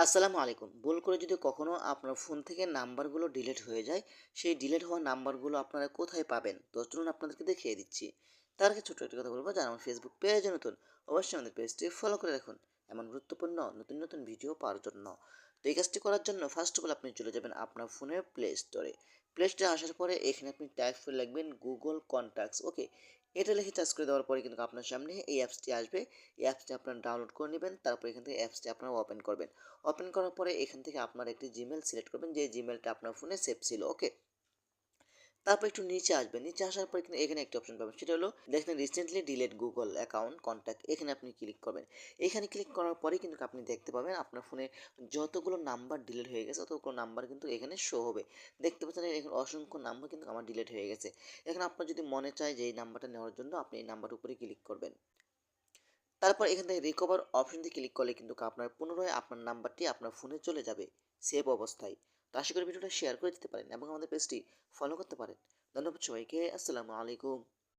আসসালামু আলাইকুম। ভুল করে যদি কখনো আপনার ফোন থেকে নাম্বারগুলো ডিলিট হয়ে যায়, সেই ডিলিট হওয়া নাম্বারগুলো আপনারা কোথায় পাবেন? তো চলুন আপনাদেরকে দেখিয়ে দিচ্ছি। তার আগে ছোট্ট একটি কথা বলব, যারা আমার ফেসবুক পেজে নতুন, অবশ্যই আমাদের পেজটি ফলো করে রাখুন। এমন গুরুত্বপূর্ণ নতুন ভিডিও পাওয়ার জন্য। তো এই কাজটি করার জন্য ফার্স্ট অফ অল আপনি চলে যাবেন আপনার ফোনের প্লে স্টোরে। প্লে স্টোরে আসার পরে এখানে আপনি টাইপ করে লিখবেন গুগল কনট্যাক্টস, ওকে? এটা লিখে সার্চ করে দেওয়ার পরে কিন্তু আপনার সামনে এই অ্যাপসটি আসবে। এই অ্যাপসটি আপনারা ডাউনলোড করে নেবেন। তারপর এখান থেকে অ্যাপসটি আপনারা ওপেন করবেন। ওপেন করার পরে এখান থেকে আপনার একটি জিমেল সিলেক্ট করবেন, যে জিমেলটা আপনার ফোনে সেভ ছিল, ওকে? তারপর একটু নিচে আসবেন। নিচে আসার পরে কিন্তু এখানে একটি অপশন পাবেন, সেটা হলো দেখেন recently delete Google account contact, এখানে আপনি ক্লিক করবেন। এখানে ক্লিক করার পরেই কিন্তু আপনি দেখতে পাবেন আপনার ফোনে যতগুলো নাম্বার ডিলিট হয়ে গেছে ততগুলো নাম্বার কিন্তু এখানে শো হবে। দেখতে পাচ্ছেন এখানে অসংখ্য নাম্বার কিন্তু আমার ডিলিট হয়ে গেছে। এখন আপনার যদি মনে চায় যে এই নাম্বারটা নেওয়ার জন্য, আপনি এই নাম্বার উপরে ক্লিক করবেন। তারপর এখান থেকে রিকভার অপশনটি ক্লিক করলে কিন্তু আপনার পুনরায় আপনার নাম্বারটি আপনার ফোনে চলে যাবে সেভ অবস্থায়। তো আশা করি ভিডিওটা শেয়ার করে দিতে পারেন এবং আমাদের পেজটি ফলো করতে পারেন। ধন্যবাদ সবাইকে। আসসালামু আলাইকুম।